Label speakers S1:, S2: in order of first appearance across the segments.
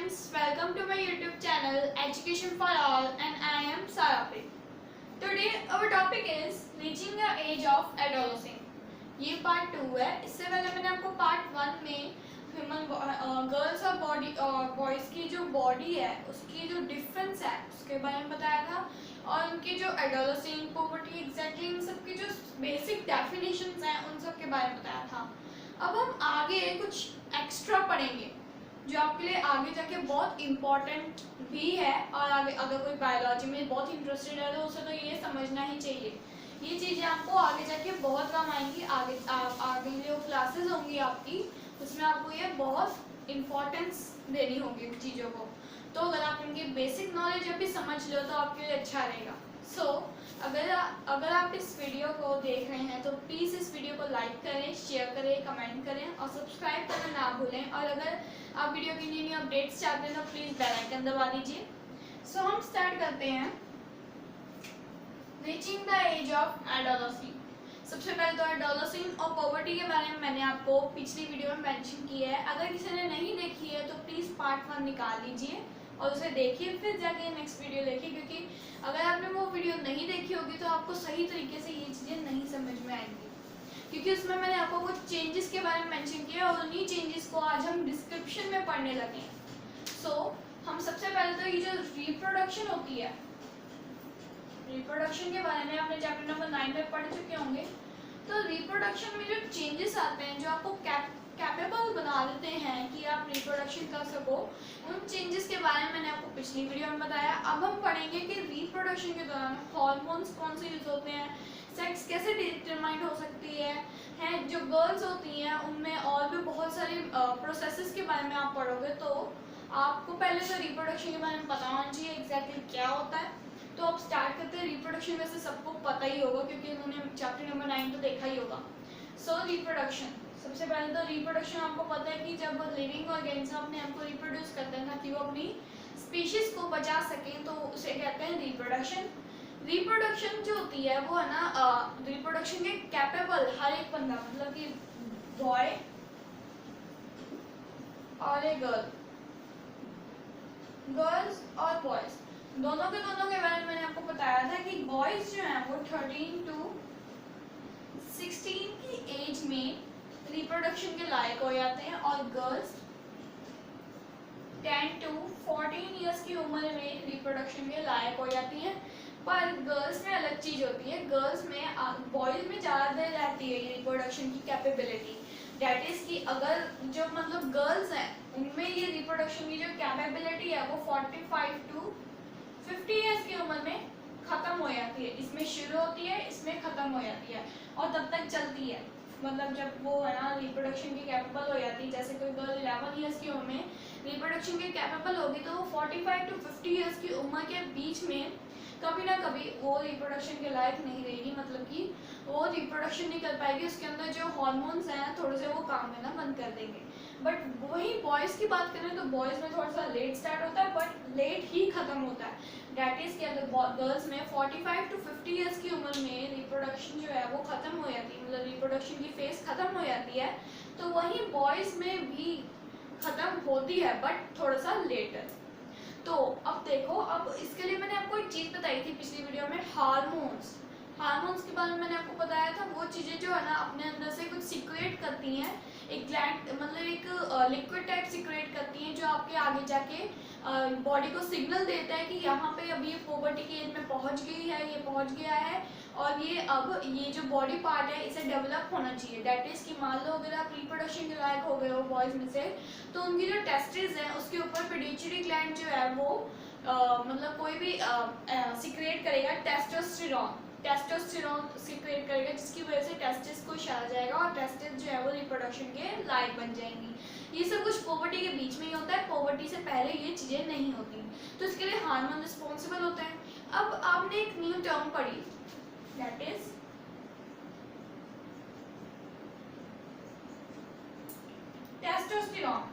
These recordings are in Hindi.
S1: friends, welcome to my YouTube channel Education for All and I am Sarapit. Today our topic is reaching the age of adolescence. ये पार्ट 2 है. इससे पहले मैंने आपको पार्ट 1 में ह्यूमन गर्ल्स और बॉडी और बॉयज़ की जो बॉडी है उसकी जो डिफरेंस है उसके बारे में बताया था और उनकी जो एडोलेसेंस, पुबर्टी, एग्जैक्टली इन सब की जो बेसिक डेफिनेशंस हैं उन सब के बारे में बताया था. अब हम आगे कुछ एक्स्ट्रा पढ़ेंगे जो आपके लिए आगे जाके बहुत इम्पोर्टेंट भी है और आगे अगर कोई बायोलॉजी में बहुत इंटरेस्टेड है तो उसे तो ये समझना ही चाहिए. ये चीज़ें आपको आगे जाके बहुत काम आएंगी. आगे जो क्लासेस होंगी आपकी उसमें आपको ये बहुत इम्पोर्टेंस देनी होगी इन चीज़ों को. तो अगर आप इनकी बेसिक नॉलेज अभी समझ लो तो आपके लिए अच्छा रहेगा. अगर आप इस वीडियो को देख रहे हैं तो प्लीज़ इस वीडियो को लाइक करें, शेयर करें, कमेंट करें और सब्सक्राइब करना ना भूलें. और अगर आप वीडियो की न्यू अपडेट्स चाहते हैं तो प्लीज़ बेल आइकन दबा दीजिए. हम स्टार्ट करते हैं. Reaching the age of adolescence. सबसे पहले तो एडोलेसेंस और पॉवर्टी के बारे में मैंने आपको पिछली वीडियो में मेंशन किया है. अगर किसी ने नहीं देखी है तो प्लीज़ पार्ट 1 निकाल लीजिए और उसे देखिए, फिर जाके नेक्स्ट वीडियो देखिए, क्योंकि अगर आपने वो वीडियो नहीं देखी होगी तो आपको सही तरीके से ये चीज़ें नहीं समझ में आएंगी, क्योंकि उसमें मैंने आपको कुछ चेंजेस के बारे में मेंशन किया और उन्हीं चेंजेस को आज हम डिस्क्रिप्शन में पढ़ने लगे हैं. हम सबसे पहले तो ये जो रिप्रोडक्शन होती है, रिप्रोडक्शन के बारे में आपने चैप्टर नंबर 9 में पढ़ चुके होंगे. तो रिप्रोडक्शन में जो चेंजेस आते हैं जो आपको कैपेबल बना देते हैं कि आप रिप्रोडक्शन कर सको, उन चेंजेस के बारे में मैंने आपको पिछली वीडियो में बताया. अब हम पढ़ेंगे कि रिप्रोडक्शन के दौरान हार्मोन्स कौन से यूज होते हैं, सेक्स कैसे डिटरमाइंड हो सकती है जो गर्ल्स होती हैं उनमें और भी बहुत सारी प्रोसेसेस के बारे में आप पढ़ोगे. तो आपको पहले तो रिप्रोडक्शन के बारे में पता होना चाहिए एग्जैक्टली क्या होता है. तो अब स्टार्ट करते हैं. रिप्रोडक्शन वैसे सबको पता ही होगा क्योंकि उन्होंने चैप्टर नंबर 9 तो देखा ही होगा. रिप्रोडक्शन, सबसे पहले तो रिप्रोडक्शन आपको पता है कि जब लिविंग ऑर्गेनिज्म अपने आप को रिप्रोड्यूस करते हैं ताकि वो अपनी स्पीशीज को बचा सकें तो उसे कहते हैं रिप्रोडक्शन. रिप्रोडक्शन जो होती है वो है ना रिप्रोडक्शन के कैपेबल हर एक बंदा, मतलब कि बॉय और एक गर्ल्स और बॉयज दोनों के बारे में मैंने आपको बताया था कि बॉयज जो हैं वो 13 to 16 की एज में रिप्रोडक्शन के लायक हो जाते हैं और गर्ल्स 10 to 14 इयर्स की उम्र में रिप्रोडक्शन के लायक हो जाती हैं. पर गर्ल्स में अलग चीज़ होती है. गर्ल्स में बॉयज में ज़्यादा देर रहती है ये रिप्रोडक्शन की कैपेबिलिटी. डैट इज़ कि अगर जो मतलब गर्ल्स हैं उनमें ये रिप्रोडक्शन की जो कैपेबिलिटी है वो 45 to 50 इयर्स की उम्र में ख़त्म हो जाती है. इसमें शुरू होती है, इसमें ख़त्म हो जाती है और तब तक चलती है. मतलब जब वो है ना रिप्रोडक्शन की कैपेबल हो जाती है, जैसे कोई गर्ल 11 इयर्स की उम्र में रिप्रोडक्शन की कैपेबल होगी तो वो 45 to 50 इयर्स की उम्र के बीच में कभी ना कभी वो रिप्रोडक्शन के लायक नहीं रहेगी. मतलब कि वो रिप्रोडक्शन नहीं कर पाएगी, उसके अंदर जो हार्मोन्स हैं थोड़े से वो काम लेना बंद कर देंगे. बट वही बॉयज़ की बात करें तो बॉयज़ में थोड़ा सा लेट स्टार्ट होता है बट लेट ही ख़त्म होता है. डैट इज़ कि अगर गर्ल्स में 45 to 50 इयर्स की उम्र में रिप्रोडक्शन जो है वो ख़त्म हो जाती है, मतलब रिप्रोडक्शन की फेज़ ख़त्म हो जाती है, तो वहीं बॉयज़ में भी ख़त्म होती है बट थोड़ा सा लेटर. तो अब देखो, अब इसके लिए मैंने आपको एक चीज़ बताई थी पिछली वीडियो में, हार्मोन्स के बारे में मैंने आपको बताया था. वो चीज़ें जो है ना अपने अंदर से कुछ सीक्रेट करती हैं, एक ग्लैंड मतलब एक लिक्विड टाइप सीक्रेट करती हैं जो आपके आगे जाके बॉडी को सिग्नल देता है कि यहाँ पे अभी ये पुबर्टी की एज में पहुँच गई है, ये पहुँच गया है और ये अब ये जो बॉडी पार्ट है इसे डेवलप होना चाहिए. डैट इज़ कि मान लो अगर आप रिप्रोडक्शन के लायक हो गए हो बॉयज़ में से, तो उनकी जो टेस्टिस हैं उसके ऊपर पिट्यूटरी ग्लैंड जो है वो मतलब कोई भी सीक्रेट करेगा टेस्टोस्टेरोन सीक्रेट करेगा, जिसकी वजह से टेस्टिस को इशारा जाएगा और टेस्टिस जो है वो रिप्रोडक्शन के लायक बन जाएंगी. ये सब कुछ पोवर्टी के बीच में ही होता है, पोवर्टी से पहले ये चीज़ें नहीं होती. तो इसके लिए हार्मोन रिस्पॉन्सिबल होते हैं. अब आपने एक न्यू टर्म पढ़ी, दैट इज टेस्टोस्टेरोन.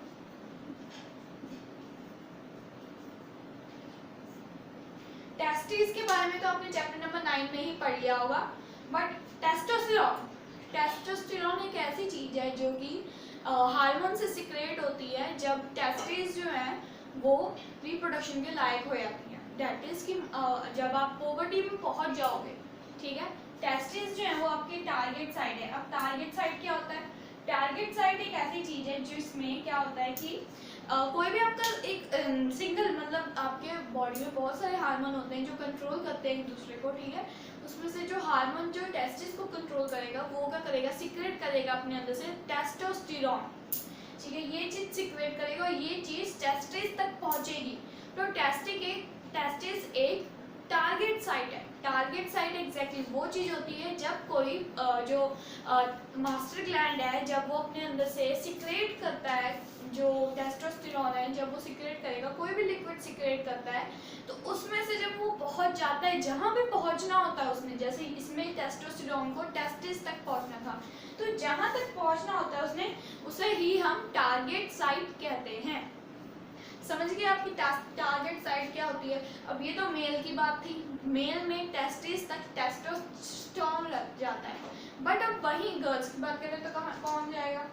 S1: टेस्टिस के बारे में तो आपने चैप्टर नंबर 9 में ही पढ़ लिया होगा. बट टेस्टोस्टेरोन एक ऐसी चीज़ है जो कि हार्मोन से सिक्रेट होती है जब टेस्टिस जो है वो रिप्रोडक्शन के लायक हो जाती हैं। दैट इज कि जब आप पोवर्टी में पहुंच जाओगे, ठीक है, टेस्टिस जो है वो आपकी टारगेट साइड है। अब टारगेट साइड क्या होता है? टारगेट साइड एक ऐसी चीज है जिसमें क्या होता है कि कोई भी आपका एक सिंगल मतलब आपके बॉडी में बहुत सारे हार्मोन होते हैं जो कंट्रोल करते हैं एक दूसरे को, ठीक है, उसमें से जो हार्मोन जो टेस्टिस को कंट्रोल करेगा वो क्या करेगा, सीक्रेट करेगा अपने अंदर से टेस्टोस्टेरोन, ठीक है, ये चीज सीक्रेट करेगा और ये चीज टेस्टिस तक पहुंचेगी। तो टेस्टिस एक टारगेट साइट है। टारगेट साइट एग्जैक्टली वो चीज होती है जब कोई जो मास्टर ग्लैंड है जब वो अपने अंदर से सीक्रेट करता है जो टेस्टोस्टेरोन है, जब वो सीक्रेट करेगा, कोई भी लिक्विड सीक्रेट करता है, तो उसमें से जब वो पहुंच जाता है जहां पे पहुंचना होता है उसने, जैसे इसमें टेस्टोस्टेरोन को टेस्टिस तक पहुंचना था, तो जहां तक पहुंचना होता है उसने, उसे ही हम टारगेट साइट कहते हैं। समझ गए आपकी टारगेट साइट क्या होती है? अब ये तो मेल की बात थी, मेल में टेस्टिस तक टेस्टोस्टेरोन लग जाता है, बट अब वही गर्ल्स की बात करें तो कहाँ कौन जाएगा,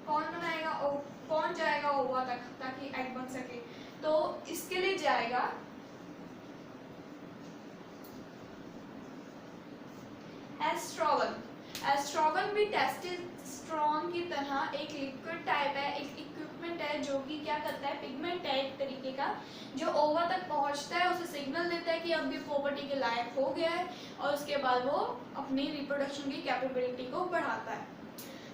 S1: कौन बनाएगा, कौन जाएगा ओवा तक ताकि एग बन सके? तो इसके लिए जाएगा एस्ट्रोगन। एस्ट्रोगन भी टेस्टोस्टेरोन की तरह एक लिक्विड टाइप है, एक इक्विपमेंट है जो कि क्या करता है, पिगमेंट है एक तरीके का, जो ओवा तक पहुंचता है, उसे सिग्नल देता है कि अब भी पोवर्टी के लायक हो गया है, और उसके बाद वो अपनी रिप्रोडक्शन की कैपेबिलिटी को बढ़ाता है।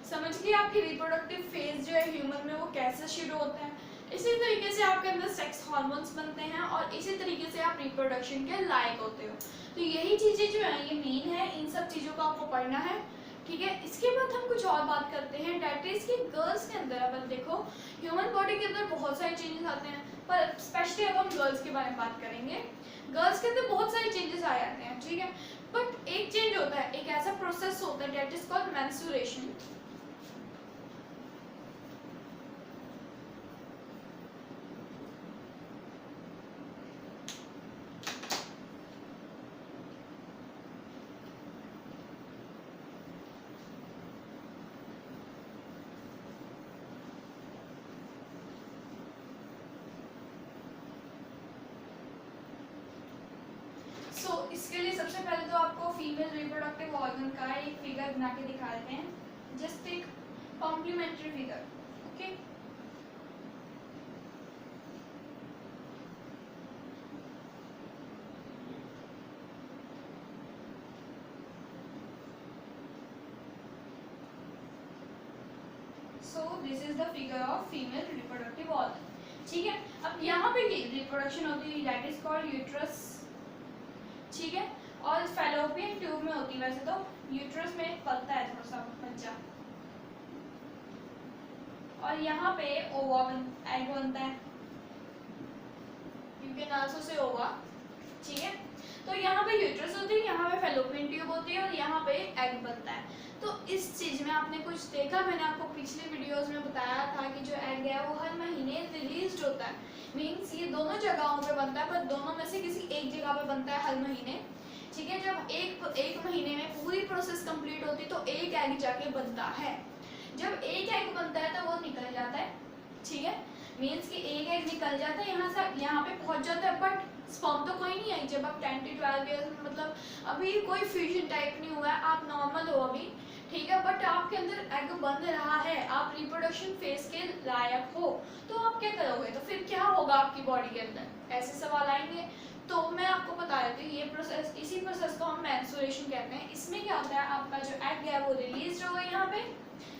S1: समझ गए आपकी रिप्रोडक्टिव फेज जो है ह्यूमन में वो कैसे शुरू होता है? इसी तरीके से आपके अंदर सेक्स हार्मोन्स बनते हैं और इसी तरीके से आप रिप्रोडक्शन के लायक होते हो। तो यही चीजें जो है ये मेन है, इन सब चीजों को आपको पढ़ना है, ठीक है। इसके बाद हम कुछ और बात करते हैं, डेट इज कि गर्ल्स के अंदर अपन देखो ह्यूमन बॉडी के अंदर बहुत सारे चेंजेस आते हैं, पर स्पेशली अब हम गर्ल्स के बारे में बात करेंगे। गर्ल्स के अंदर बहुत सारे चेंजेस आ जाते हैं, ठीक है, बट एक चेंज होता है, एक ऐसा प्रोसेस होता है डेट इज कॉल्ड मेंस्ट्रुएशन। इसके लिए सबसे पहले तो आपको फीमेल रिप्रोडक्टिव ऑर्गन का एक फिगर बना के दिखा देते हैं, जस्ट एक complementary figure, okay. So this is the figure of female reproductive organ, ठीक है। अब यहाँ पे रिप्रोडक्शन होती है, दैट इज कॉल्ड यूट्रस, ठीक है, और फैलोपियन ट्यूब में होती है। वैसे तो यूट्रस में पलता है थोड़ा सा बच्चा, और यहाँ पे ओवा एग बनता है, यू कैन आल्सो से ओवा, ठीक है। तो यहाँ पे यूट्रस होती है, यहाँ पे फैलोपियन ट्यूब होती है, और यहाँ पे एग बनता है। तो इस चीज में आपने कुछ देखा, मैंने आपको पिछले वीडियोस में बताया था कि जो एग है वो हर महीने रिलीज होता है, मीन्स ये दोनों जगहों पे बनता है, पर दोनों में से किसी एक जगह पे बनता है हर महीने, ठीक है। जब एक महीने में पूरी प्रोसेस कंप्लीट होती है तो एक एग जाके बनता है। जब एक एग बनता है तो वो निकल जाता है, ठीक है, मीन्स कि एक एग निकल जाता है, यहाँ से यहाँ पे पहुंच जाता है, बट स्पर्म तो कोई नहीं आई। जब आप 10 to 12 ईयर्स में, मतलब अभी कोई फ्यूजन टाइप नहीं हुआ है, आप नॉर्मल हो अभी, ठीक है, बट आपके अंदर एग बन रहा है, आप रिप्रोडक्शन फेज के लायक हो, तो आप क्या करोगे? तो फिर क्या होगा आपकी बॉडी के अंदर? ऐसे सवाल आएंगे। तो मैं आपको बता देती हूँ, ये प्रोसेस, इसी प्रोसेस को हम मेंस्ट्रुएशन कहते हैं। इसमें क्या होता है, आपका जो एग है वो रिलीज होगा, यहाँ पे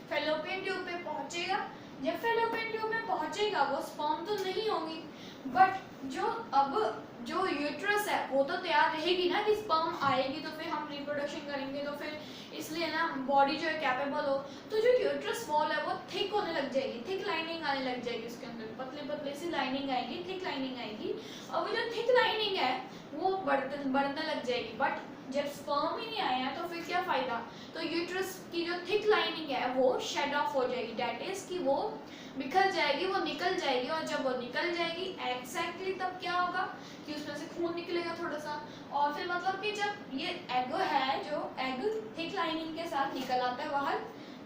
S1: फैलोपियन ट्यूब पे पहुंचेगा। जब फैलोपियन ट्यूब में पहुंचेगा वो स्पर्म तो नहीं होगी, बट जो यूट्रस है वो तो तैयार रहेगी ना कि स्पर्म आएगी तो फिर हम रिप्रोडक्शन करेंगे, तो फिर इसलिए ना बॉडी जो है कैपेबल हो, तो जो यूट्रस वॉल है वो थिक होने लग जाएगी, थिक लाइनिंग आने लग जाएगी, उसके अंदर पतले पतले सी लाइनिंग आएगी, थिक लाइनिंग आएगी, और वो जो थिक लाइनिंग है वो बढ़ने लग जाएगी। बट जब स्पर्म ही नहीं आया तो फिर क्या फायदा? तो यूट्रस की जो थिक लाइनिंग है वो शेड ऑफ हो जाएगी, डेट इज कि वो बिखर जाएगी, वो निकल जाएगी, और जब वो निकल जाएगी एग्जैक्टली तब क्या होगा कि उसमें से खून निकलेगा थोड़ा सा, और फिर मतलब कि जब ये एग है, जो एग थिक लाइनिंग के साथ निकल आता है बाहर,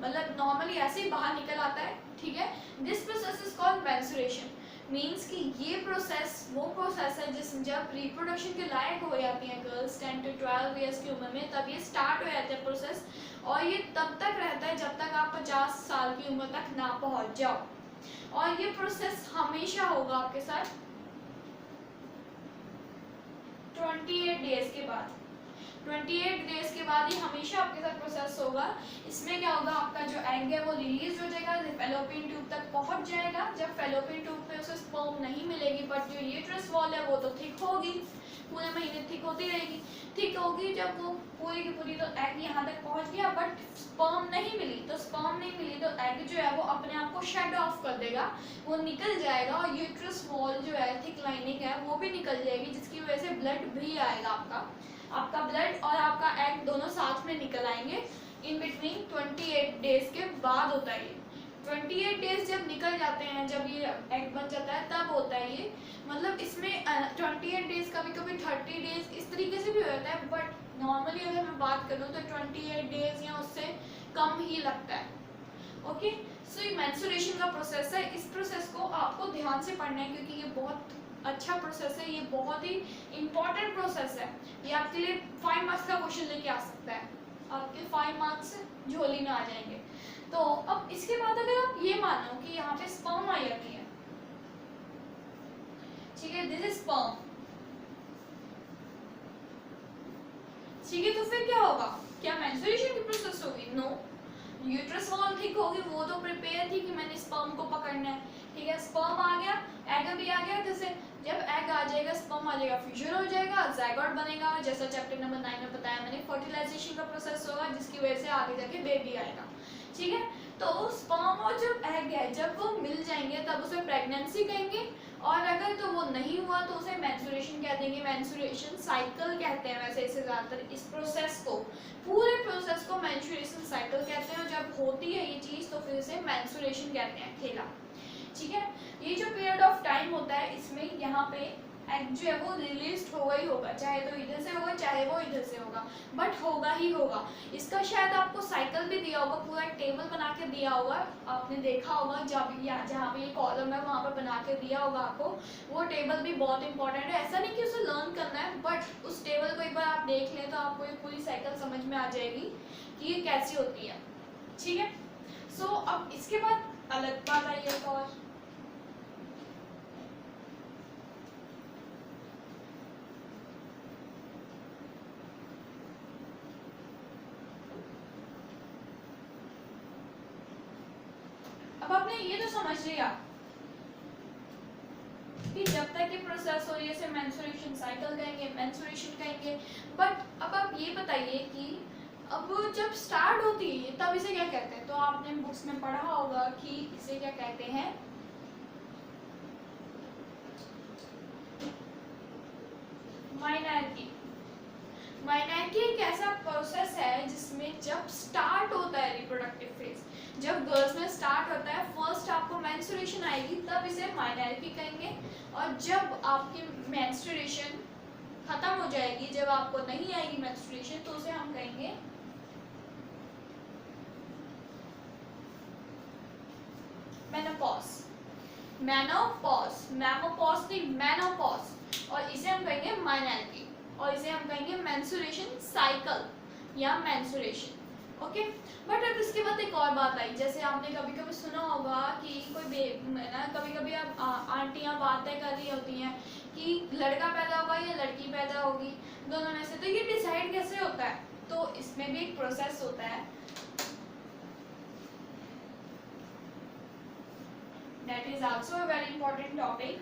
S1: मतलब नॉर्मली ऐसे ही बाहर निकल आता है, ठीक है। This process is called menstruation, means कि ये प्रोसेस वो प्रोसेस है जिस जब रिप्रोडक्शन के लायक हो जाती हैं गर्ल्स 10 to 12 ईयर्स की उम्र में, तब ये स्टार्ट हो जाता है प्रोसेस, और ये तब तक रहता है जब तक आप 50 साल की उम्र तक ना पहुंच जाओ। और ये प्रोसेस हमेशा होगा आपके साथ 28 डेज के बाद। 28 डेज के बाद ही हमेशा आपके साथ प्रोसेस होगा। इसमें क्या होगा, आपका जो एग है वो रिलीज हो जाएगा, फैलोपियन ट्यूब तक पहुंच जाएगा। जब फैलोपियन ट्यूब पे उसे स्पर्म नहीं मिलेगी, बट जो यूट्रस वॉल है वो तो थिक होगी, पूरे महीने थिक होती रहेगी, थिक होगी। जब वो पूरी की पूरी, तो एग यहाँ तक पहुंच गया बट स्पर्म नहीं मिली, तो स्पर्म नहीं मिली तो एग जो है वो अपने आप को शट ऑफ कर देगा, वो निकल जाएगा, और यूट्रस वॉल जो है, थिक लाइनिंग है, वो भी निकल जाएगी, जिसकी वजह से ब्लड भी आएगा। आपका ब्लड और आपका एग दोनों साथ में निकल आएंगे। इन बिटवीन 28 डेज के बाद होता है ये। 28 डेज जब निकल जाते हैं, जब ये एग बन जाता है, तब होता है ये। मतलब इसमें 28 डेज, कभी कभी 30 डेज इस तरीके से भी हो जाता है, बट नॉर्मली अगर मैं बात करूँ तो 28 डेज या उससे कम ही लगता है। ओके, सो ये मेंस्ट्रुएशन का प्रोसेस है। इस प्रोसेस को आपको ध्यान से पढ़ना है, क्योंकि ये बहुत अच्छा प्रोसेस है, ये बहुत ही इंपॉर्टेंट प्रोसेस है। ये आपके लिए 5 मार्क्स का क्वेश्चन लेके आ सकता है, आपके 5 मार्क्स झोली में आ जाएंगे। तो अब इसके बाद अगर आप ये मानो कि यहाँ पे स्पर्म आ जाती है, ठीक है, दिस इज स्पर्म, ठीक है, तो फिर क्या होगा, क्या मेंस्ट्रुएशन की प्रोसेस होगी? नो, यूट्रस वॉल थिक होगी, वो तो प्रिपेयर थी कि मैंने स्पर्म को पकड़ना है, ठीक है, स्पर्म आ गया, एग भी आ गया, जैसे जब एग आ जाएगा, स्पर्म आ जाएगा, फ्यूजन हो जाएगा, ज़ायगोट बनेगा, जैसा चैप्टर नंबर 9 में बताया मैंने, फर्टिलाइजेशन का प्रोसेस होगा, जिसकी वजह से आगे जाके बेबी आएगा, ठीक है। तो स्पर्म और जब एग है, जब वो मिल जाएंगे तब उसे प्रेगनेंसी कहेंगे, और अगर तो वो नहीं हुआ तो उसे मेंस्ट्रुएशन कह देंगे, मेंस्ट्रुएशन साइकिल कहते हैं वैसे इसे ज़्यादातर। इस प्रोसेस को, पूरे प्रोसेस को मेंस्ट्रुएशन साइकिल कहते हैं, और जब होती है ये चीज़ तो फिर इसे मेंस्ट्रुएशन कहते हैं, खेला, ठीक है। ये जो पीरियड ऑफ टाइम होता है, इसमें यहाँ पे एग जो है वो रिलीज होगा ही होगा, चाहे तो इधर से होगा चाहे वो इधर से होगा, बट होगा ही होगा। इसका शायद आपको साइकिल भी दिया होगा, पूरा टेबल बना के दिया होगा, आपने देखा होगा, जहाँ पे ये कॉलम है वहाँ पे बना के दिया होगा आपको। वो टेबल भी बहुत इंपॉर्टेंट है, ऐसा नहीं कि उसे लर्न करना है, बट उस टेबल को एक बार आप देख लें तो आपको ये पूरी साइकिल समझ में आ जाएगी कि ये कैसी होती है, ठीक है। सो अब इसके बाद अलग बात आई है, और अब आपने ये तो समझ लिया कि जब तक ये प्रोसेस हो रही है इसे मेंस्ट्रुएशन साइकिल कहेंगे, मेंस्ट्रुएशन कहेंगे, बट अब आप ये बताइए कि अब जब स्टार्ट होती है तब इसे क्या कहते हैं? तो आपने बुक्स में पढ़ा होगा कि इसे क्या कहते हैं, माइनॉरिटी। माइनॉरिटी एक ऐसा प्रोसेस है जिसमें जब स्टार्ट होता है रिप्रोडक्टिव फेज, जब गर्ल्स में स्टार्ट होता है, फर्स्ट आपको मेंस्ट्रुएशन आएगी तब इसे माइनॉरिटी कहेंगे, और जब आपकी मेंस्ट्रुएशन खत्म हो जाएगी, जब आपको नहीं आएगी मेंस्ट्रुएशन, तो उसे हम कहेंगे मेनोपॉज। मेनोपॉज, मेनोपॉज नहीं मेनोपॉज, और इसे हम कहेंगे माइनॉरिटी, और इसे हम कहेंगे मेंस्ट्रुएशन साइकिल या मेंस्ट्रुएशन, ओके। बट अब इसके बाद एक और बात आई, जैसे आपने कभी कभी सुना होगा कि कोई ना, कभी कभी आप आंटियां बातें कर रही होती हैं कि लड़का पैदा होगा या लड़की पैदा होगी, दोनों में से, तो ये डिसाइड कैसे होता है? तो इसमें भी एक प्रोसेस होता है, that is also a very important topic.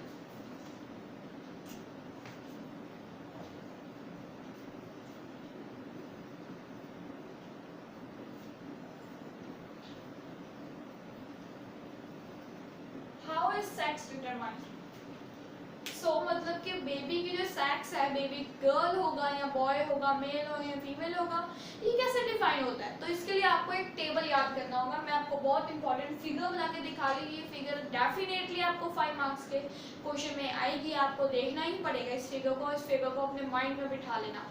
S1: How is sex determined? So मतलब कि बेबी की जो सेक्स है, बेबी गर्ल होगा या बॉय होगा, मेल होगा या फीमेल होगा, ये कैसे डिफाइन होता है? तो इसके लिए आपको एक टेबल याद करना होगा। मैं आपको बहुत इंपॉर्टेंट फिगर बना के दिखा रही हूँ, ये फिगर डेफिनेटली आपको 5 मार्क्स के क्वेश्चन में आएगी, आपको देखना ही पड़ेगा इस फिगर को, इस फिगर को अपने माइंड में बिठा लेना।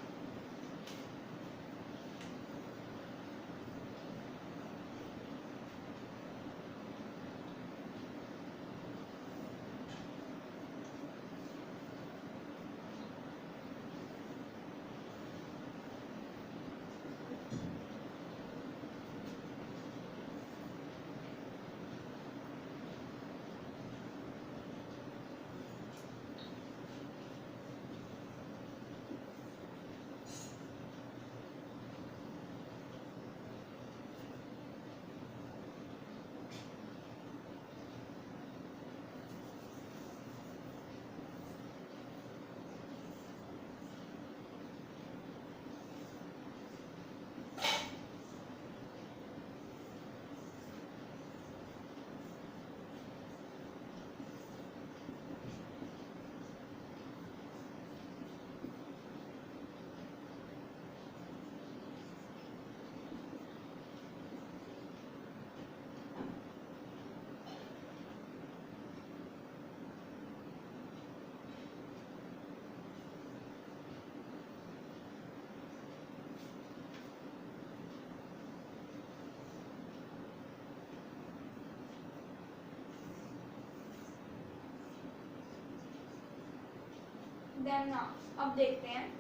S1: देन अब देखते हैं।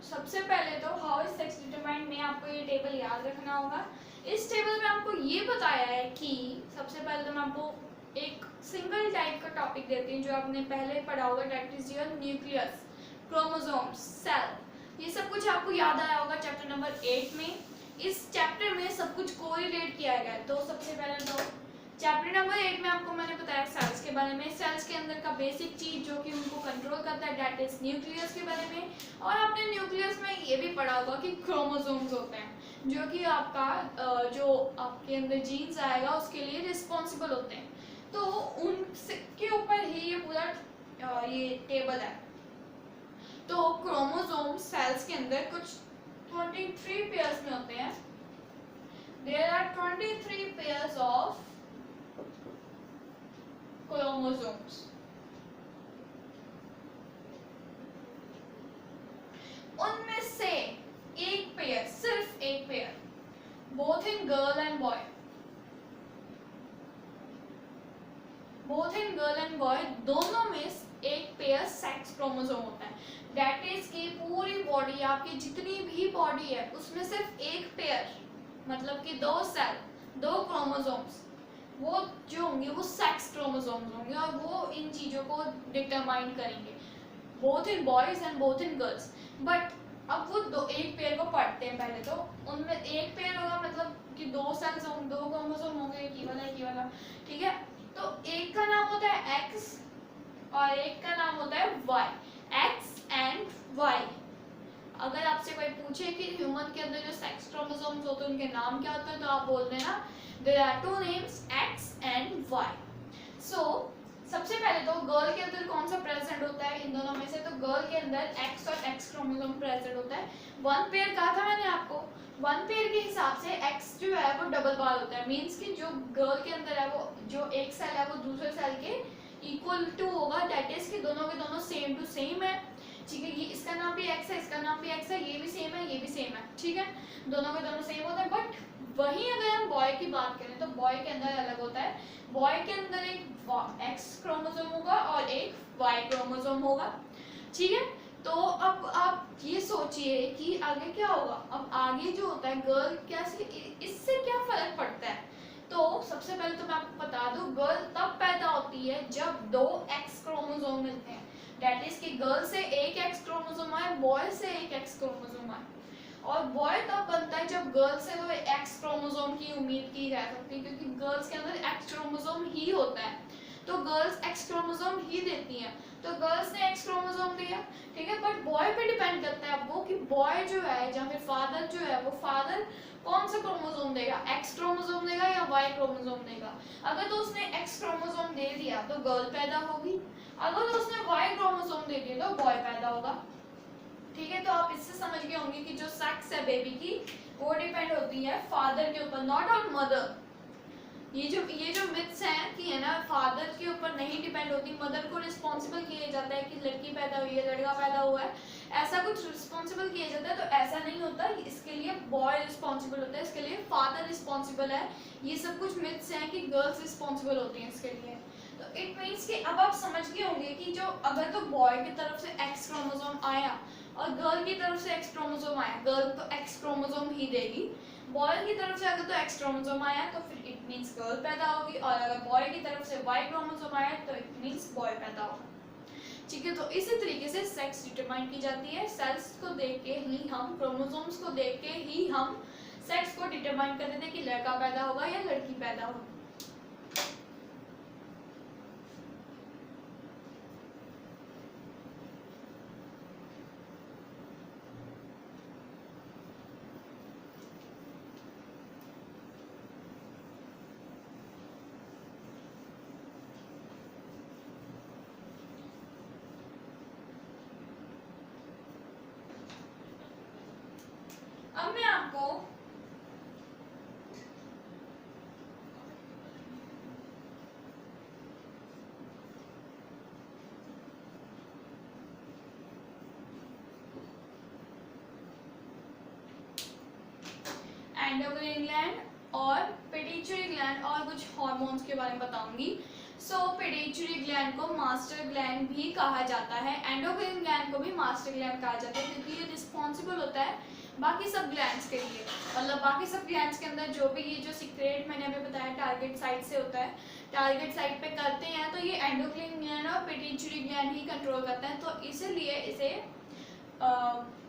S1: सबसे पहले तो हाउ इज सेक्स डिटरमाइंड में आपको ये टेबल याद रखना होगा। इस टेबल में आपको ये बताया है कि सबसे पहले तो मैं आपको एक सिंगल टाइप का टॉपिक देती हूँ जो आपने पहले पढ़ा होगा, that is your nucleus, chromosomes, cell. ये सब कुछ आपको याद आया होगा चैप्टर नंबर 8 में। इस चैप्टर में सब कुछ कोरिलेट किया गया है। तो सबसे पहले तो चैप्टर नंबर 8 में आपको मैंने बताया सेल्स के बारे में, सेल्स के अंदर का बेसिक चीज जो कि उनको कंट्रोल करता है, दैट इज न्यूक्लियस के बारे में। और आपने न्यूक्लियस में ये भी पढ़ा होगा कि क्रोमोसोम्स होते हैं जो कि आपका जो आपके अंदर जीन्स आएगा उसके लिए रिस्पॉन्सिबल होते हैं। तो उनके ऊपर ही ये पूरा ये टेबल है। तो क्रोमोसोम सेल्स के अंदर कुछ 23 पेयर्स में होते हैं। There are 23 pairs of chromosomes. उनमें से एक पेयर, सिर्फ एक pair, both in girl and boy, दोनों में एक पेयर सेक्स क्रोमोसोम होता है। दैट इज की पूरी बॉडी, आपकी जितनी भी बॉडी है उसमें सिर्फ एक पेयर, मतलब कि 2 सेल, 2 क्रोमोसोम्स, वो जो होंगे वो सेक्स क्रोमोसोम्स होंगे और वो इन चीज़ों को डिटरमाइन करेंगे, both in boys and both in girls. But अब वो एक पेयर को पढ़ते हैं पहले। तो उनमें एक पेयर होगा, मतलब कि 2 सेल्स होंगे, 2 क्रोमोसोम होंगे, एक ही वाला, ठीक है। तो एक का नाम होता है एक्स और एक का नाम होता है वाई, एक्स एंड वाई। अगर आपसे कोई पूछे कि ह्यूमन के अंदर जो सेक्स क्रोमोसोम्स होते हैं उनके नाम क्या होते हैं, तो आप बोल देना there are 2 names X and Y. So सबसे पहले तो गर्ल के अंदर कौन सा प्रेजेंट होता है इन दोनों में से, तो गर्ल के अंदर X और X क्रोमोसोम प्रेजेंट होता है। 1 पेयर कहा था मैंने आपको, 1 पेयर के हिसाब से X जो है वो डबल बार होता है। मींस कि जो गर्ल के अंदर है वो जो एक सेल है वो दूसरे सेल के इक्वल टू होगा, दैट इज कि दोनों के दोनों सेम टू सेम है, ठीक है। ये इसका नाम भी X है, इसका नाम भी X है, ये भी सेम है, ये भी सेम है, ठीक है, दोनों के दोनों सेम होते हैं। बट वहीं अगर हम बॉय की बात करें तो बॉय के अंदर अलग होता है। बॉय के अंदर एक X क्रोमोसोम होगा और एक Y क्रोमोसोम होगा, ठीक है। तो अब आप ये सोचिए कि आगे क्या होगा। अब आगे जो होता है गर्ल, क्या इससे क्या फर्क पड़ता है। तो सबसे पहले तो मैं आपको बता दूं, गर्ल तब पैदा होती है जब 2 X क्रोमोसोम मिलते हैं, दैट इज कि गर्ल से एक X क्रोमोसोम आए, बॉय से एक X क्रोमोसोम आए। और बॉय तब बनता है जब गर्ल से तो एक्स क्रोमोसोम की उम्मीद की जा सकती है, क्योंकि गर्ल्स के अंदर एक्स क्रोमोसोम ही होता है, तो गर्ल्स एक्स क्रोमोसोम ही देती हैं। तो गर्ल्स ने एक्स क्रोमोसोम दिया, ठीक है। बट बॉय पे डिपेंड करता है अब वो कि बॉय जो है या फिर फादर जो है वो फादर कौन सा क्रोमोसोम देगा, एक्स क्रोमोसोम देगा या वाई क्रोमोसोम देगा। अगर तो उसने एक्स क्रोमोसोम दे दिया तो गर्ल पैदा होगी, अगर तो उसने वाई क्रोमोसोम दे दिया तो बॉय पैदा होगा, ठीक है। तो आप इससे समझ गए होंगे कि जो सेक्स है बेबी की वो डिपेंड होती है फादर के ऊपर, नॉट ऑन मदर। ये जो मिथ्स हैं कि है ना फादर के ऊपर नहीं डिपेंड होती, मदर को रिस्पॉन्सिबल किया जाता है कि लड़की पैदा हुई है, लड़का पैदा हुआ है, ऐसा कुछ रिस्पॉन्सिबल किया जाता है। तो ऐसा नहीं होता, इसके लिए बॉय रिस्पॉन्सिबल होता है, इसके लिए फादर रिस्पॉन्सिबल है। ये सब कुछ मिथ्स हैं कि गर्ल्स रिस्पॉन्सिबल होती हैं इसके लिए। तो इट मीन्स कि अब आप समझ गए होंगे कि जो अगर तो बॉय की तरफ से एक्स क्रोमोसोम आया और गर्ल की तरफ से एक्स क्रोमोसोम आया, गर्ल तो एक्स क्रोमोसोम ही देगी। बॉय की तरफ से अगर तो एक्स क्रोमोसोम आया तो फिर इट मींस गर्ल पैदा होगी, और अगर बॉय की तरफ से वाई क्रोमोसोम आया तो इट मींस बॉय पैदा होगा, ठीक है। तो इसी तरीके से सेक्स डिटरमाइन की जाती है। सेल्स को देख के ही हम, क्रोमोसोम्स को देख के ही हम सेक्स को डिटरमाइन कर देते हैं कि लड़का पैदा होगा या लड़की पैदा होगी। अब मैं आपको एंडोक्राइन ग्लैंड और पिट्यूटरी ग्लैंड और कुछ हार्मोन्स के बारे में बताऊंगी। सो पिट्यूटरी ग्लैंड को मास्टर ग्लैंड भी कहा जाता है, एंडोक्राइन ग्लैंड को भी मास्टर ग्लैंड कहा जाता है, क्योंकि ये रिस्पॉन्सिबल होता है बाकी सब ग्लैंड्स के लिए। मतलब बाकी सब ग्लैंड्स के अंदर जो भी ये जो सीक्रेट मैंने अभी बताया टारगेट साइट से होता है, टारगेट साइट पे करते हैं तो ये एंडोक्राइन ग्लैंड और पिट्यूटरी ग्लैंड ही कंट्रोल करता है, तो इसीलिए इसे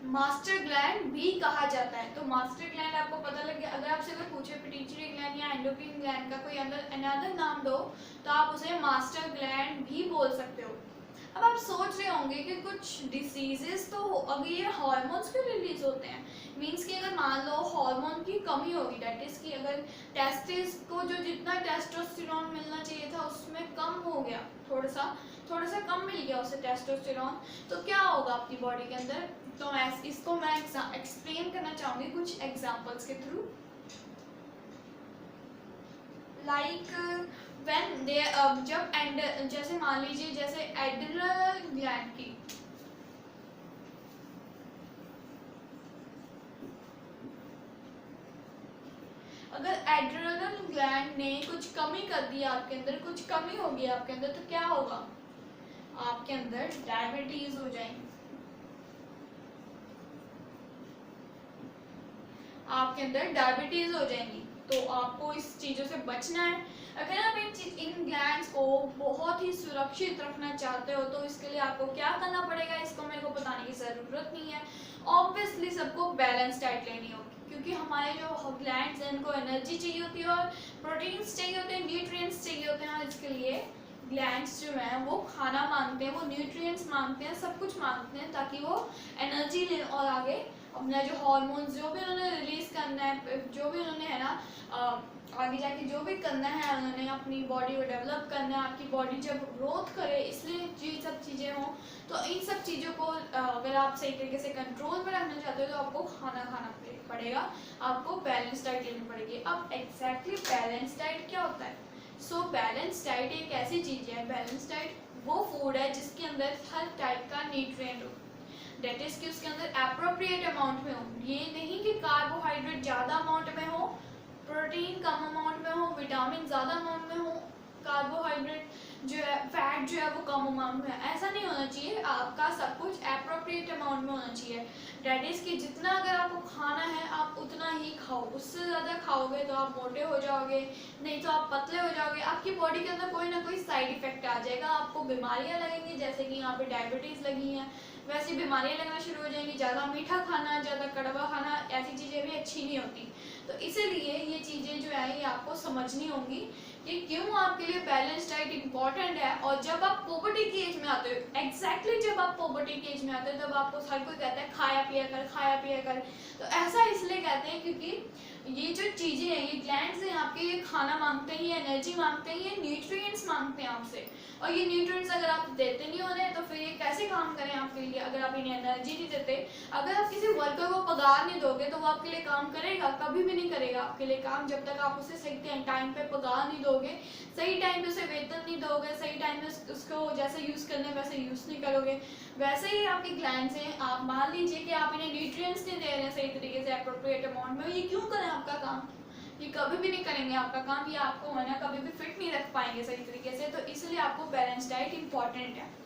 S1: मास्टर ग्लैंड भी कहा जाता है। तो मास्टर ग्लैंड आपको पता लग गया। अगर आपसे कोई पूछे पिट्यूटरी ग्लैंड या एंडोक्राइन ग्लैंड का कोई अनदर नाम दो तो आप उसे मास्टर ग्लैंड भी बोल सकते हो। अब आप सोच रहे होंगे कि कुछ डिसीजेस तो अगर ये हार्मोन्स क्यों रिलीज होते हैं, मीन्स कि अगर मान लो हार्मोन की कमी होगी, डेट इज कि अगर टेस्टिस को जो जितना टेस्टोस्टेरोन मिलना चाहिए था उसमें कम हो गया, थोड़ा सा कम मिल गया उसे टेस्टोस्टेरोन, तो क्या होगा आपकी बॉडी के अंदर। तो इसको मैं एक्सप्लेन करना चाहूँगी कुछ एग्जांपल्स के थ्रू। लाइक व्हेन दे जब एंड जैसे मान लीजिए जैसे एड्रिनल ग्लैंड की अगर एड्रिनल ग्लैंड ने कुछ कमी कर दी आपके अंदर, कुछ कमी होगी आपके अंदर, तो क्या होगा, आपके अंदर डायबिटीज हो जाएंगी, आपके अंदर डायबिटीज हो जाएंगी। तो आपको इस चीज़ों से बचना है। अगर आप इन ग्लैंड्स को बहुत ही सुरक्षित रखना चाहते हो तो इसके लिए आपको क्या करना पड़ेगा, इसको मेरे को बताने की ज़रूरत नहीं है। ऑब्वियसली सबको बैलेंस डाइट लेनी होगी, क्योंकि हमारे जो ग्लैंड्स हैं इनको एनर्जी चाहिए होती है और प्रोटीन्स चाहिए होते हैं, न्यूट्रिएंट्स चाहिए होते हैं, और इसके लिए ग्लैंड्स जो हैं वो खाना मांगते हैं, वो न्यूट्रिएंट्स मांगते हैं, सब कुछ मांगते हैं ताकि वो एनर्जी लें और आगे अपना जो हार्मोन्स जो भी उन्होंने रिलीज करना है, जो भी उन्होंने है ना आगे जाके जो भी करना है, उन्होंने अपनी बॉडी को डेवलप करना है, आपकी बॉडी जब ग्रोथ करे, इसलिए ये सब चीज़ें हों। तो इन सब चीज़ों को अगर आप सही तरीके से कंट्रोल में रखना चाहते हो तो आपको खाना खाना पड़ेगा, आपको बैलेंस डाइट लेनी पड़ेगी। अब एग्जैक्टली बैलेंस डाइट क्या होता है। सो बैलेंस डाइट एक ऐसी चीज़ है, बैलेंस डाइट वो फूड है जिसके अंदर हर टाइप का न्यूट्रिएंट हो, डेट इज कि उसके अंदर अप्रोप्रिएट अमाउंट में हो। ये नहीं कि कार्बोहाइड्रेट ज़्यादा अमाउंट में हो, प्रोटीन कम अमाउंट में हो, विटामिन ज़्यादा अमाउंट में हो, कार्बोहाइड्रेट जो है फैट जो है वो कम अमाउंट में है, ऐसा नहीं होना चाहिए। आपका सब कुछ अप्रोप्रिएट अमाउंट में होना चाहिए। डेट इज कि जितना अगर आपको खाना है आप उतना ही खाओ, उससे ज़्यादा खाओगे तो आप मोटे हो जाओगे, नहीं तो आप पतले हो जाओगे, आपकी बॉडी के अंदर कोई ना कोई साइड इफेक्ट आ जाएगा, आपको बीमारियाँ लगेंगी, जैसे कि यहाँ पे डायबिटीज़ लगी हैं, वैसी बीमारियाँ लगना शुरू हो जाएंगी। ज़्यादा मीठा खाना, ज़्यादा कड़वा खाना, ऐसी चीज़ें भी अच्छी नहीं होती। तो इसीलिए ये चीज़ें जो है ये आपको समझनी होंगी कि क्यों आपके लिए बैलेंस डाइट इम्पॉर्टेंट है। और जब आप पोवर्टी की एज में आते हो, एग्जैक्टली जब आप पोवर्टी की एज में आते हो तब आपको हर कोई कहता है खाया पिया कर, खाया पिया कर। तो ऐसा इसलिए कहते हैं क्योंकि ये जो चीज़ें हैं, ये ग्लैंड्स हैं आपके, ये खाना मांगते हैं, एनर्जी मांगते हैं, ये न्यूट्रिएंट्स मांगते हैं आपसे। और ये न्यूट्रिएंट्स अगर आप देते नहीं हो रहे तो फिर ये कैसे काम करें आपके लिए, अगर आप इन्हें एनर्जी नहीं देते। अगर आप किसी वर्कर को पगार नहीं दोगे तो वो आपके लिए काम करेगा, कभी भी नहीं करेगा आपके लिए काम, जब तक आप उसे सही टाइम पे पगार नहीं दोगे, सही टाइम पे उसे वेतन नहीं दोगे, सही टाइम पे उसको जैसे यूज़ करना है वैसे यूज़ नहीं करोगे। वैसे ही आपकी ग्लैंड्स हैं, आप मान लीजिए कि आप इन्हें न्यूट्रिएंट्स नहीं दे रहे हैं सही तरीके से अप्रोप्रिएट अमाउंट में, ये क्यों करें आपका काम, ये कभी भी नहीं करेंगे आपका काम, ये आपको है ना कभी भी फिट नहीं रख पाएंगे सही तरीके से। तो इसलिए आपको बैलेंस डाइट इंपॉर्टेंट है।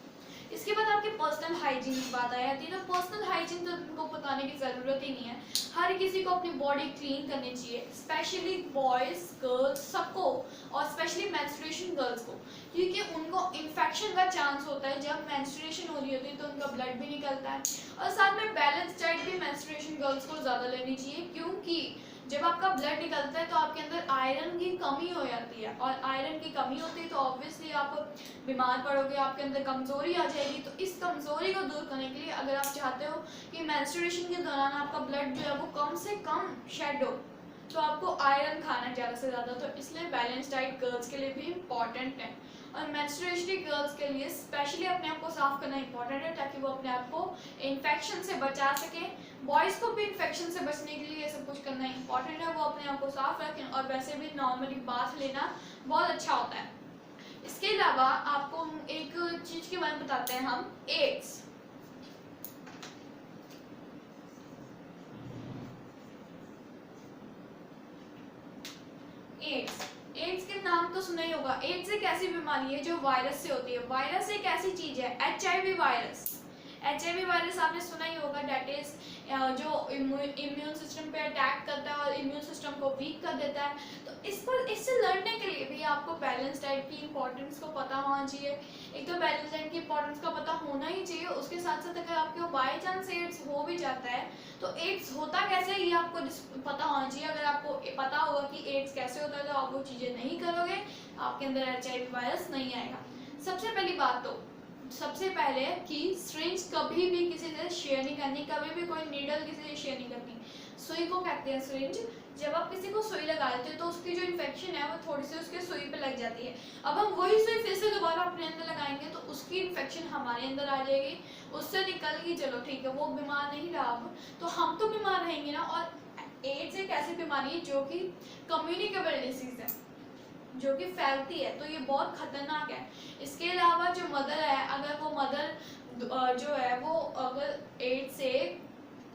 S1: इसके बाद आपके पर्सनल हाइजीन की बात आ जाती है। तो पर्सनल हाइजीन तो उनको बताने की ज़रूरत ही नहीं है, हर किसी को अपनी बॉडी क्लीन करनी चाहिए, स्पेशली बॉयज़ गर्ल्स सबको, और स्पेशली मेंस्ट्रुएशन गर्ल्स को, क्योंकि उनको इन्फेक्शन का चांस होता है। जब मेंस्ट्रुएशन हो रही होती है तो उनका ब्लड भी निकलता है। और साथ में बैलेंस डाइट भी मेंस्ट्रुएशन गर्ल्स को ज़्यादा लेनी चाहिए, क्योंकि जब आपका ब्लड निकलता है तो आपके अंदर आयरन की कमी हो जाती है, और आयरन की कमी होती है तो ऑब्वियसली आप बीमार पड़ोगे, आपके अंदर कमज़ोरी आ जाएगी। तो इस कमज़ोरी को दूर करने के लिए अगर आप चाहते हो कि मेंस्ट्रुएशन के दौरान आपका ब्लड जो है वो कम से कम शेड हो, तो आपको आयरन खाना ज़्यादा से ज़्यादा। तो इसलिए बैलेंस डाइट गर्ल्स के लिए भी इम्पॉर्टेंट है, और मेंस्ट्रुएशनी गर्ल्स के लिए स्पेशली अपने आप को साफ करना इंपॉर्टेंट है, ताकि वो अपने आप को इन्फेक्शन से बचा सकें। बॉयज़ को भी इन्फेक्शन से बचने के लिए ये सब कुछ करना इंपॉर्टेंट है, वो अपने आप को साफ रखें, और वैसे भी नॉर्मली बाथ लेना बहुत अच्छा होता है। इसके अलावा आपको एक चीज़ के बारे में बताते हैं हम, एड्स। एड्स के नाम तो सुना ही होगा, एड्स एक ऐसी बीमारी है जो वायरस से होती है। वायरस एक ऐसी चीज है, HIV वायरस। HIV वायरस आपने सुना ही होगा, डेट इज जो इम्यून सिस्टम पे अटैक करता है और इम्यून सिस्टम को वीक कर देता है। तो इससे लड़ने के लिए भी आपको बैलेंस डाइट की इंपॉर्टेंस को पता होना चाहिए। एक तो बैलेंस डाइट की इंपॉर्टेंस का पता होना ही चाहिए, उसके साथ साथ अगर आपको बाई चांस एड्स हो भी जाता है तो एड्स होता कैसे ये आपको पता होना चाहिए। अगर आपको पता होगा कि एड्स कैसे होता है तो आप वो चीज़ें नहीं करोगे, आपके अंदर HIV वायरस नहीं आएगा। सबसे पहली बात तो सबसे पहले कि सिरिंज कभी भी किसी से शेयर नहीं करनी, कभी भी कोई नीडल किसी से शेयर नहीं करनी। सुई को कहते हैं सिरिंज। जब आप किसी को सुई लगा देते हो तो उसकी जो इन्फेक्शन है वो थोड़ी सी उसके सुई पे लग जाती है। अब हम वही सुई फिर से दोबारा अपने अंदर लगाएंगे तो उसकी इन्फेक्शन हमारे अंदर आ जाएगी, उससे निकल गई, चलो ठीक है वो बीमार नहीं रहा, अब तो हम तो बीमार रहेंगे ना। और एड्स एक ऐसी बीमारी है जो कि कम्युनिकेबल डिसीज है, जो कि फैलती है, तो ये बहुत खतरनाक है। इसके अलावा जो मदर है, अगर वो मदर जो है वो अगर एड्स से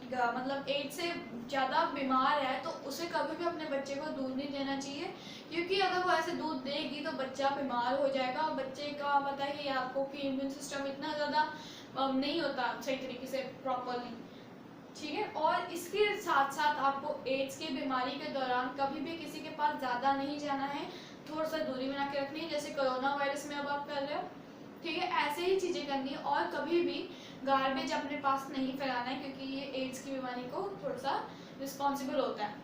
S1: मतलब एड्स से ज़्यादा बीमार है तो उसे कभी भी अपने बच्चे को दूध नहीं देना चाहिए, क्योंकि अगर वो ऐसे दूध देगी तो बच्चा बीमार हो जाएगा। और बच्चे का पता ही है आपको कि इम्यून सिस्टम इतना ज़्यादा नहीं होता सही तरीके से प्रॉपरली, ठीक है। और इसके साथ साथ आपको एड्स की बीमारी के दौरान कभी भी किसी के पास ज़्यादा नहीं जाना है, थोड़ा सा दूरी बना के रखनी है, जैसे कोरोना वायरस में अब आप कर रहे हो, ठीक है, ऐसे ही चीज़ें करनी है। और कभी भी गार्बेज अपने पास नहीं फैलाना है, क्योंकि ये एड्स की बीमारी को थोड़ा सा रिस्पॉन्सिबल होता है,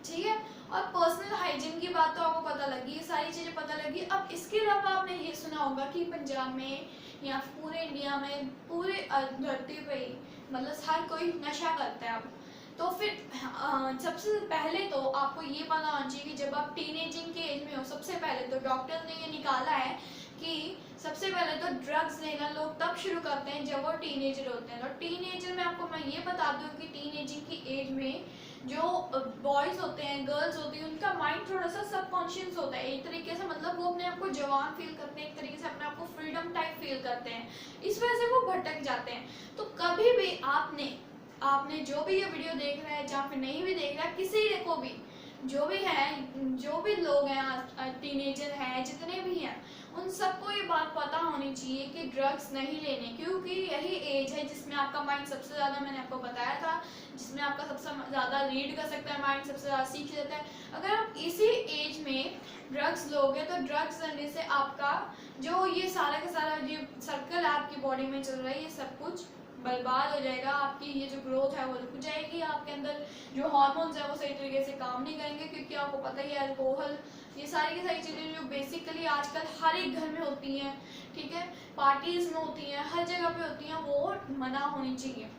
S1: ठीक है। और पर्सनल हाइजीन की बात तो आपको पता लगी, ये सारी चीज़ें पता लगी। अब इसके अलावा आपने ये सुना होगा कि पंजाब में या पूरे इंडिया में, पूरे धरती पे ही मतलब हर कोई नशा करता है अब। तो फिर सबसे पहले तो आपको ये पता होना चाहिए कि जब आप टीनेजिंग के एज में हो, सबसे पहले तो डॉक्टर ने ये निकाला है कि सबसे पहले तो ड्रग्स लेना लोग तब शुरू करते हैं जब वो टीनेजर होते हैं। और टीनेजर में आपको मैं ये बता दूं कि टीनेजिंग की एज में जो बॉयज़ होते हैं, गर्ल्स होती हैं, उनका माइंड थोड़ा सा सबकॉन्शियस होता है एक तरीके से, मतलब वो अपने आप को जवान फील करते हैं, एक तरीके से अपने आप को फ्रीडम टाइप फील करते हैं, इस वजह से वो भटक जाते हैं। तो कभी भी आपने जो भी ये वीडियो देख रहा है या फिर नहीं भी देख रहा है, किसी को भी जो भी लोग हैं, टीनेजर हैं, जितने भी हैं, उन सबको ये बात पता होनी चाहिए कि ड्रग्स नहीं लेने, क्योंकि यही एज है जिसमें आपका माइंड सबसे ज़्यादा, मैंने आपको बताया था, जिसमें आपका सबसे ज़्यादा रीड कर सकता है माइंड, सबसे ज़्यादा सीख लेता है। अगर आप इसी एज में ड्रग्स लोगे तो ड्रग्स लेने से आपका जो ये सारा का सारा जो सर्कल आपकी बॉडी में चल रहा है, ये सब कुछ बर्बाद हो जाएगा। आपकी ये जो ग्रोथ है वो रुक जाएगी, आपके अंदर जो हार्मोन्स है वो सही तरीके से काम नहीं करेंगे, क्योंकि आपको पता ही है अल्कोहल, ये सारी की सारी चीज़ें जो बेसिकली आजकल हर एक घर में होती हैं, ठीक है, पार्टीज़ में होती हैं, हर जगह पे होती हैं, वो मना होनी चाहिए,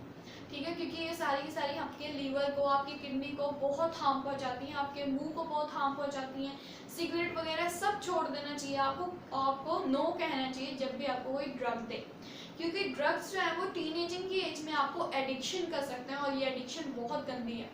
S1: ठीक है, क्योंकि ये सारी की सारी आपके लीवर को, आपकी किडनी को बहुत हार्म पहुंचाती हैं, आपके मुंह को बहुत हार्म पहुंचाती हैं। सिगरेट वगैरह सब छोड़ देना चाहिए आपको नो कहना चाहिए जब भी आपको कोई ड्रग दे, क्योंकि ड्रग्स जो है वो टीनेजिंग की एज में आपको एडिक्शन कर सकते हैं, और ये एडिक्शन बहुत गंदी है,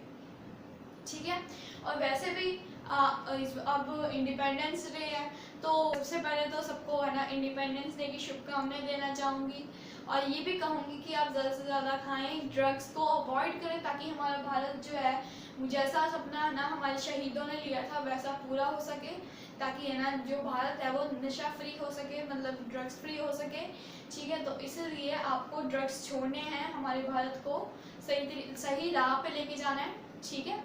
S1: ठीक है। और वैसे भी अब इंडिपेंडेंस डे है, तो सबसे पहले तो सबको है ना इंडिपेंडेंस डे की शुभकामनाएं देना चाहूँगी, और ये भी कहूँगी कि आप ज़्यादा से ज़्यादा खाएं, ड्रग्स को अवॉइड करें, ताकि हमारा भारत जो है जैसा सपना है ना हमारे शहीदों ने लिया था वैसा पूरा हो सके, ताकि है ना जो भारत है वो नशा फ्री हो सके, मतलब ड्रग्स फ्री हो सके, ठीक है। तो इसलिए आपको ड्रग्स छोड़ने हैं, हमारे भारत को सही राह पे लेके जाना है, ठीक है।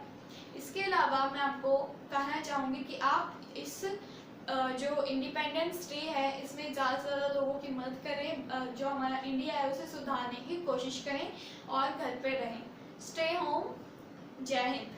S1: इसके अलावा मैं आपको कहना चाहूँगी कि आप इस जो इंडिपेंडेंस डे है इसमें ज़्यादा से ज़्यादा लोगों की मदद करें, जो हमारा इंडिया है उसे सुधारने की कोशिश करें, और घर पे रहें। Stay home. जय हिंद।